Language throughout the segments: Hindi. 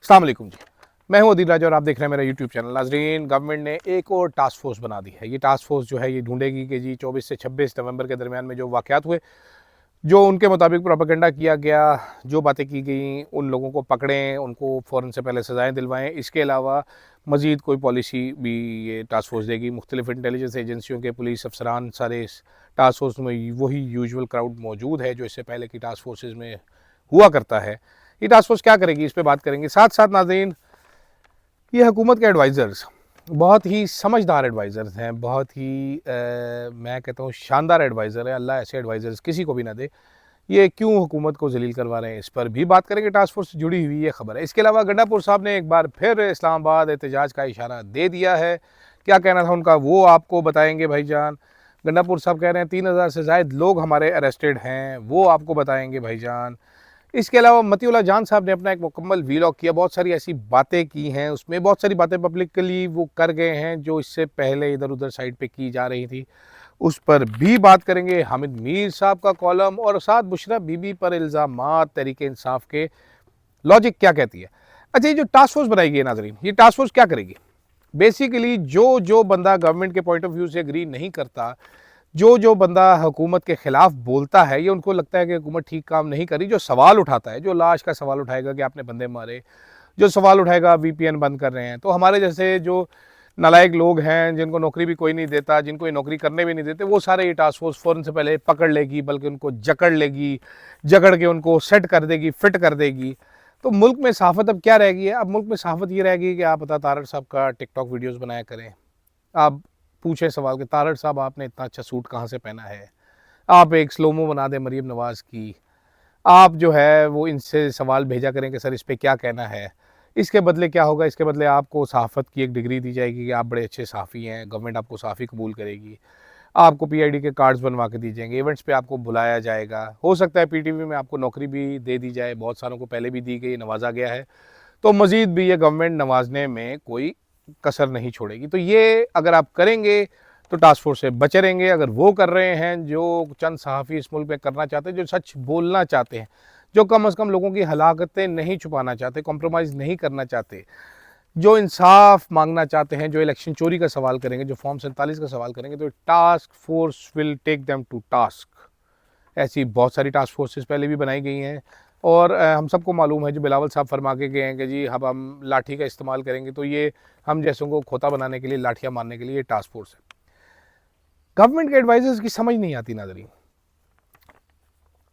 अस्सलाम वालेकुम जी। मैं हूं अदील राजा और आप देख रहे हैं मेरा यूट्यूब चैनल। नाजरीन, गवर्नमेंट ने एक और टास्क फोर्स बना दी है। ये टास्क फोर्स जो है ये ढूंढेगी कि जी 24 से 26 नवंबर के दरमियान में जो वाक़यात हुए, जो उनके मुताबिक प्रोपेगेंडा किया गया, जो बातें की गई, उन लोगों को पकड़ें, उनको फ़ौरन से पहले सज़ाएँ दिलवाएँ। इसके अलावा मज़ीद कोई पॉलिसी भी ये टास्क फोर्स देगी। मुख्तलिफ़ इंटेलिजेंस एजेंसियों के पुलिस अफसरान सारे इस टास्क फोर्स में वही यूजुअल क्राउड मौजूद है जो इससे पहले की टास्क फोर्सेज में हुआ करता है। ये टास्क फोर्स क्या करेगी, इस पर बात करेंगे। साथ साथ नाज़रीन, ये हुकूमत के एडवाइज़र्स बहुत ही समझदार एडवाइज़र्स हैं, बहुत ही मैं कहता हूँ शानदार एडवाइज़र है। अल्लाह ऐसे एडवाइज़र्स किसी को भी ना दे। ये क्यों हुकूमत को जलील करवा रहे हैं, इस पर भी बात करेंगे। टास्क फोर्स से जुड़ी हुई ये खबर है। इसके अलावा गंडापुर साहब ने एक बार फिर इस्लामाबाद एहतजाज का इशारा दे दिया है। क्या कहना था उनका वो आपको बताएंगे भाईजान। गंडापुर साहब कह रहे हैं 3000 से ज़ायद लोग हमारे अरेस्टेड हैं, वो आपको बताएंगे भाईजान। इसके अलावा मतीउल्लाह जान साहब ने अपना एक मुकम्मल वीलॉग किया, बहुत सारी ऐसी बातें की हैं, उसमें बहुत सारी बातें पब्लिकली वो कर गए हैं जो इससे पहले इधर उधर साइड पे की जा रही थी, उस पर भी बात करेंगे। हामिद मीर साहब का कॉलम और साथ बुशरा बीबी पर इल्ज़ामात तहरीके इंसाफ के लॉजिक क्या कहती है। अच्छा, ये जो टास्क फोर्स बनाई गई है नाजरीन, ये टास्क फोर्स क्या करेगी? बेसिकली जो जो बंदा गवर्नमेंट के पॉइंट ऑफ व्यू से एग्री नहीं करता, जो जो बंदा हुकूमत के खिलाफ बोलता है, ये उनको लगता है कि हुकूमत ठीक काम नहीं करी, जो सवाल उठाता है, जो लाश का सवाल उठाएगा कि आपने बंदे मारे, जो सवाल उठाएगा वीपीएन बंद कर रहे हैं, तो हमारे जैसे जो नालायक लोग हैं जिनको नौकरी भी कोई नहीं देता, जिनको ये नौकरी करने भी नहीं देते, वो सारे ये टास्क फोर्स फ़ौरन से पहले पकड़ लेगी, बल्कि उनको जकड़ लेगी, जकड़ के उनको सेट कर देगी, फिट कर देगी। तो मुल्क में सहाफ़त अब क्या रह गई है? अब मुल्क में सहाफ़त ये रह गई कि आप अता तारड़ साहब का टिकटॉक वीडियोज़ बनाया करें। आप पूछें सवाल कि तारड़ साहब आपने इतना अच्छा सूट कहाँ से पहना है? आप एक स्लोमो बना दें मरीम नवाज़ की। आप जो है वो इनसे सवाल भेजा करें कि सर इस पे क्या कहना है? इसके बदले क्या होगा? इसके बदले आपको सहाफ़त की एक डिग्री दी जाएगी कि आप बड़े अच्छे सहाफ़ी हैं, गवर्नमेंट आपको सहाफ़ी कबूल करेगी। आपको पीआईडी के कार्ड्स बनवा के दिए जाएंगे, इवेंट्स पे आपको बुलाया जाएगा। हो सकता है पीटीवी में आपको नौकरी भी दे दी जाए, बहुत सारों को पहले भी दी गई, नवाजा गया है। तो मज़ीद भी ये गवर्नमेंट नवाजने में कोई कसर नहीं छोड़ेगी। तो ये अगर आप करेंगे तो टास्क फोर्स से बचे रहेंगे। अगर वो कर रहे हैं जो चंद सहाफ़ी इस मुल्क में करना चाहते हैं, जो सच बोलना चाहते हैं, जो कम अज़ कम लोगों की हलाकतें नहीं छुपाना चाहते, कॉम्प्रोमाइज़ नहीं करना चाहते, जो इंसाफ मांगना चाहते हैं, जो इलेक्शन चोरी का सवाल करेंगे, जो फॉर्म 47 का सवाल करेंगे, तो task force will take them to task. ऐसी बहुत सारी टास्क फोर्सेस पहले भी बनाई गई हैं और हम सबको मालूम है, जो बिलावल साहब फरमा के गए हैं कि जी अब हम लाठी का इस्तेमाल करेंगे, तो ये हम जैसों को खोता बनाने के लिए, लाठियाँ मारने के लिए ये टास्क फोर्स है। गवर्नमेंट के एडवाइजर्स की समझ नहीं आती नाजरीन।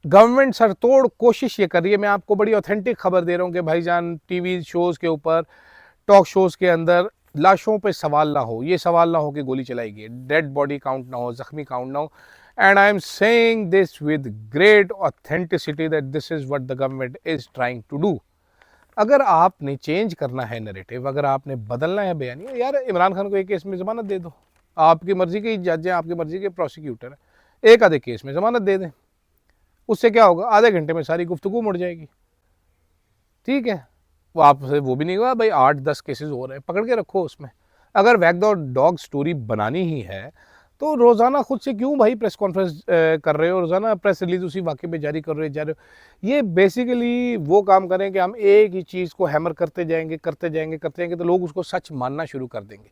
गवर्नमेंट सरतोड़ कोशिश ये कर रही है, मैं आपको बड़ी ऑथेंटिक खबर दे रहा हूँ कि भाईजान टीवी शोज़ के ऊपर, टॉक शोज़ के अंदर लाशों पे सवाल ना हो, ये सवाल ना हो कि गोली चलाई गई, डेड बॉडी काउंट ना हो, ज़ख्मी काउंट ना हो। And I am saying this with great authenticity that this is what the government is trying to do. अगर आपने चेंज करना है नैरेटिव, अगर आपने बदलना है बयानी, यार इमरान खान को एक केस में ज़मानत दे दो, आपकी मर्ज़ी के जज हैं, आपकी मर्ज़ी के प्रोसिक्यूटर हैं, एक आधे केस में ज़मानत दे दें, उससे क्या होगा? आधे घंटे में सारी गुफ्तगू मुड़ जाएगी। ठीक है, वो आपसे वो भी नहीं हुआ भाई 8-10 केसेस हो रहे हैं, पकड़ के रखो उसमें। अगर वैग द डॉग स्टोरी बनानी ही है तो रोज़ाना खुद से क्यों भाई प्रेस कॉन्फ्रेंस कर रहे हो, रोज़ाना प्रेस रिलीज उसी वाक़े पे जारी कर रहे जा रहे हो। ये बेसिकली वो काम करें कि हम एक ही चीज़ को हैमर करते जाएंगे, करते जाएंगे, करते जाएंगे, तो लोग उसको सच मानना शुरू कर देंगे।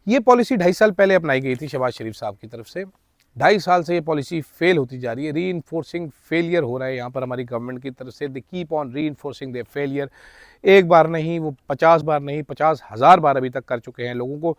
ये पॉलिसी 2.5 साल पहले अपनाई गई थी शहबाज शरीफ साहब की तरफ से। 2.5 साल से ये पॉलिसी फेल होती जा रही है, री इन्फोर्सिंग फेलियर हो रहा है यहाँ पर हमारी गवर्नमेंट की तरफ से। दे कीप ऑन री इन्फोर्सिंग दे फेलियर। एक बार नहीं, वो 50 बार नहीं, 50,000 बार अभी तक कर चुके हैं। लोगों को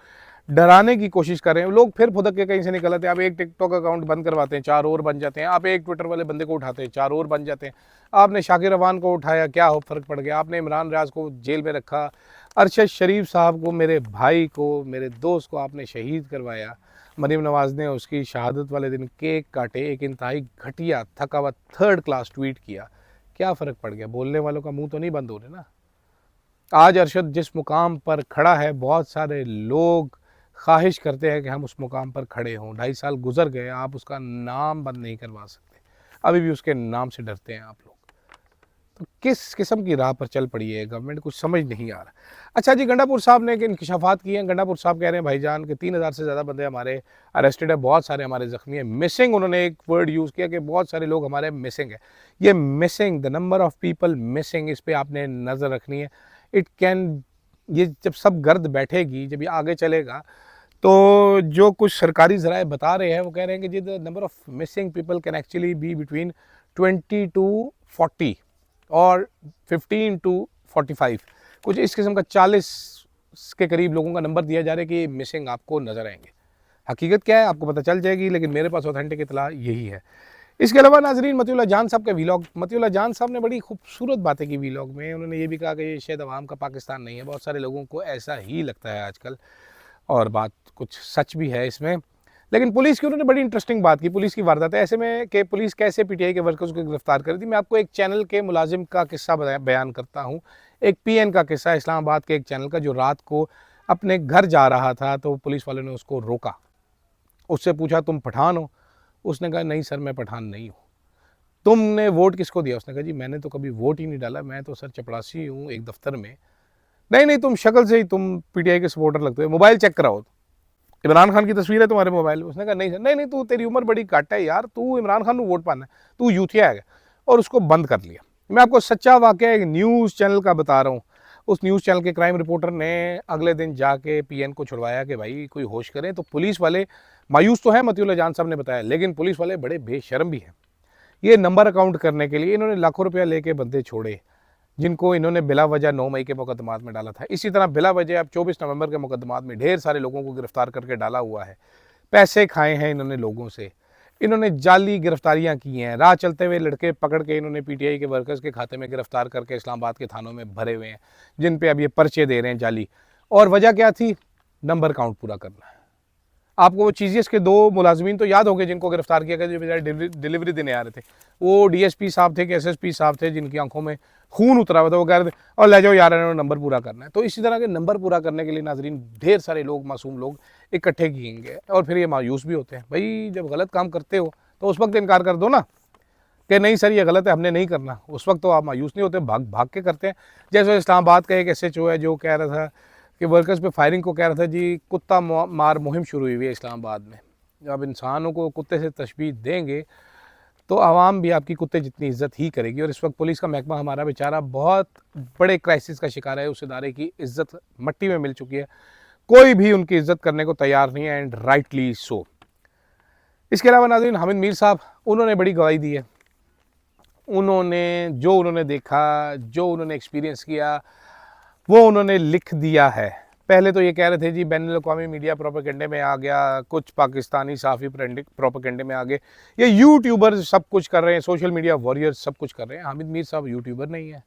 डराने की कोशिश कर रहे हैं। लोग फिर फुदक के कहीं से निकल आते हैं। आप एक टिकटॉक अकाउंट बंद करवाते हैं, 4 और बन जाते हैं। आप एक ट्विटर वाले बंदे को उठाते हैं, 4 और बन जाते हैं। आपने शाकिर रवान को उठाया, क्या हो फ़र्क पड़ गया? आपने इमरान रियाज को जेल में रखा, अरशद शरीफ साहब को, मेरे भाई को, मेरे दोस्त को आपने शहीद करवाया। मरीम नवाज़ ने उसकी शहादत वाले दिन केक काटे, एक इंतहाई घटिया थका हुआ 3rd क्लास ट्वीट किया। क्या फ़र्क पड़ गया? बोलने वालों का मुंह तो नहीं बंद हो रहे ना। आज अरशद जिस मुकाम पर खड़ा है, बहुत सारे लोग ख्वाहिश करते हैं कि हम उस मुकाम पर खड़े हों। 2.5 साल गुजर गए, आप उसका नाम बंद नहीं करवा सकते, अभी भी उसके नाम से डरते हैं आप लोग। तो किस किस्म की राह पर चल पड़ी है गवर्नमेंट, कुछ समझ नहीं आ रहा। अच्छा जी, गंडापुर साहब ने इंकशाफात किए हैं। गंडापुर साहब कह रहे हैं भाईजान कि 3000 से ज़्यादा बंदे हमारे अरेस्टेड है, बहुत सारे हमारे ज़ख्मी हैं, मिसिंग। उन्होंने एक वर्ड यूज़ किया कि बहुत सारे लोग हमारे मिसिंग है। ये missing, the number of people missing, इस पर आपने नज़र रखनी है। इट कैन, ये जब सब गर्द बैठेगी, जब ये आगे चलेगा, तो जो कुछ सरकारी ज़राए बता रहे हैं वो कह रहे हैं कि जी the number of missing people can actually be between 20 to 40 और 15 to 45, कुछ इस किस्म का 40 के करीब लोगों का नंबर दिया जा रहा है कि मिसिंग आपको नज़र आएंगे। हकीकत क्या है आपको पता चल जाएगी, लेकिन मेरे पास ऑथेंटिक इतला यही है। इसके अलावा नाजरीन, मतीउल्लाह जान साहब का वीलॉग, मतीउल्लाह जान साहब ने बड़ी खूबसूरत बातें की वीलॉग में। उन्होंने ये भी कहा कि ये शायद अवाम का पाकिस्तान नहीं है, बहुत सारे लोगों को ऐसा ही लगता है आजकल, और बात कुछ सच भी है इसमें। लेकिन पुलिस की उन्होंने बड़ी इंटरेस्टिंग बात की, पुलिस की वारदात है ऐसे में कि पुलिस कैसे पीटीआई के वर्कर्स को गिरफ्तार कर दी। मैं आपको एक चैनल के मुलाजिम का किस्सा बयान करता हूँ, एक पीएन का किस्सा, इस्लामाबाद के एक चैनल का, जो रात को अपने घर जा रहा था तो पुलिस वालों ने उसको रोका, उससे पूछा तुम पठान हो? उसने कहा नहीं सर मैं पठान नहीं हूँ। तुमने वोट किसको दिया? उसने कहा जी मैंने तो कभी वोट ही नहीं डाला, मैं तो सर चपरासी हूँ एक दफ्तर में। नहीं नहीं, तुम शक्ल से ही तुम पीटीआई के सपोर्टर लगते हो, मोबाइल चेक कराओ, इमरान खान की तस्वीर है तुम्हारे मोबाइल में। उसने कहा नहीं सर। नहीं नहीं, तू तेरी उम्र बड़ी घट है यार, तू इमरान खान को वोट पाना है, तू यूथिया है। और उसको बंद कर लिया। मैं आपको सच्चा वाकया एक न्यूज़ चैनल का बता रहा हूँ। उस न्यूज़ चैनल के क्राइम रिपोर्टर ने अगले दिन जाके पीएन को छुड़वाया कि भाई कोई होश करें। तो पुलिस वाले मायूस तो है, मतीउल्लाह जान साहब ने बताया, लेकिन पुलिस वाले बड़े बेशर्म भी हैं। ये नंबर अकाउंट करने के लिए इन्होंने लाखों रुपया लेके बंदे छोड़े, जिनको इन्होंने बिला वजह 9 मई के मुकदमात में डाला था। इसी तरह बिला वजह अब 24 नवंबर के मुकदमात में ढेर सारे लोगों को गिरफ्तार करके डाला हुआ है। पैसे खाए हैं इन्होंने लोगों से, इन्होंने जाली गिरफ्तारियां की हैं, राह चलते हुए लड़के पकड़ के इन्होंने पीटीआई के वर्कर्स के खाते में गिरफ्तार करके इस्लामाबाद के थानों में भरे हुए हैं, जिन पे अब ये पर्चे दे रहे हैं जाली। और वजह क्या थी? नंबर काउंट पूरा करना है। आपको वो चीज़ियस के 2 मुलाजमीन तो याद होंगे जिनको गिरफ्तार किया गया, जो बेचारे डिलीवरी देने आ रहे थे। वो डीएसपी साहब थे कि एसएसपी साहब थे, जिनकी आंखों में खून उतरा हुआ था। वो कह रहे थे और ले जाओ यार, इन्होंने नंबर पूरा करना है। तो इसी तरह के नंबर पूरा करने के लिए नाजरीन ढेर सारे लोग, मासूम लोग इकट्ठे किएंगे, और फिर ये मायूस भी होते हैं। भाई जब गलत काम करते हो तो उस वक्त इनकार कर दो ना कि नहीं सर ये गलत है, हमने नहीं करना। उस वक्त तो आप मायूस नहीं होते, भाग भाग के करते हैं। जैसे इस्लामाबाद का एक एसएचओ है जो कह रहा था कि वर्कर्स पे फायरिंग को कह रहा था जी कुत्ता मार मुहिम शुरू हुई है इस्लामाबाद में। जब इंसानों को कुत्ते से तशबीह देंगे तो आवाम भी आपकी कुत्ते जितनी इज्जत ही करेगी। और इस वक्त पुलिस का महकमा हमारा बेचारा बहुत बड़े क्राइसिस का शिकार है। उस इदारे की इज्जत मट्टी में मिल चुकी है, कोई भी उनकी इज्जत करने को तैयार नहीं है, एंड राइटली सो। इसके अलावा नाज़रीन हामिद मीर साहब, उन्होंने बड़ी गवाही दी है। उन्होंने देखा, जो उन्होंने एक्सपीरियंस किया, वो उन्होंने लिख दिया है। पहले तो ये कह रहे थे जी बैनुल-अक़वामी मीडिया प्रोपेगेंडे में आ गया, कुछ पाकिस्तानी सहाफ़ी प्रोपेगेंडे में आ गए, ये यूट्यूबर सब कुछ कर रहे हैं, सोशल मीडिया वॉरियर्स सब कुछ कर रहे हैं। हामिद मीर साहब यूट्यूबर नहीं है,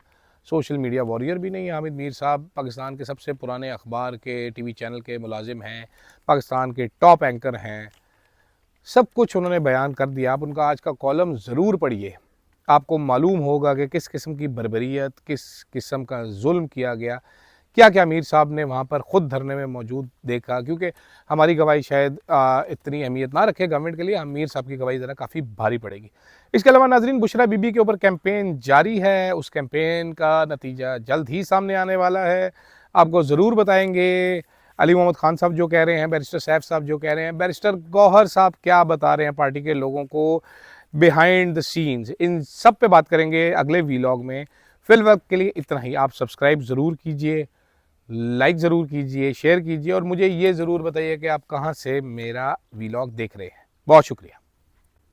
सोशल मीडिया वॉरियर भी नहीं है। हामिद मीर साहब पाकिस्तान के सबसे पुराने अखबार के टीवी चैनल के मुलाजिम हैं, पाकिस्तान के टॉप एंकर हैं। सब कुछ उन्होंने बयान कर दिया। आप उनका आज का कॉलम ज़रूर पढ़िए, आपको मालूम होगा कि किस किस्म की बर्बरियत, किस किस्म का जुल्म किया गया, क्या क्या मीर साहब ने वहाँ पर ख़ुद धरने में मौजूद देखा। क्योंकि हमारी गवाही शायद इतनी अहमियत ना रखे गवर्नमेंट के लिए, हम मीर साहब की गवाही ज़रा काफ़ी भारी पड़ेगी। इसके अलावा नाजरीन बुशरा बीबी के ऊपर कैंपेन जारी है, उस कैंपेन का नतीजा जल्द ही सामने आने वाला है, आपको ज़रूर बताएंगे। अली मोहम्मद खान साहब जो कह रहे हैं, बैरिस्टर सैफ साहब जो कह रहे हैं, बैरिस्टर गौहर साहब क्या बता रहे हैं पार्टी के लोगों को बिहाइंड द सीन्स, इन सब पे बात करेंगे अगले वीलॉग में। फिल वक्त के लिए इतना ही। आप सब्सक्राइब ज़रूर कीजिए, लाइक ज़रूर कीजिए, शेयर कीजिए, और मुझे ये ज़रूर बताइए कि आप कहाँ से मेरा वीलॉग देख रहे हैं। बहुत शुक्रिया।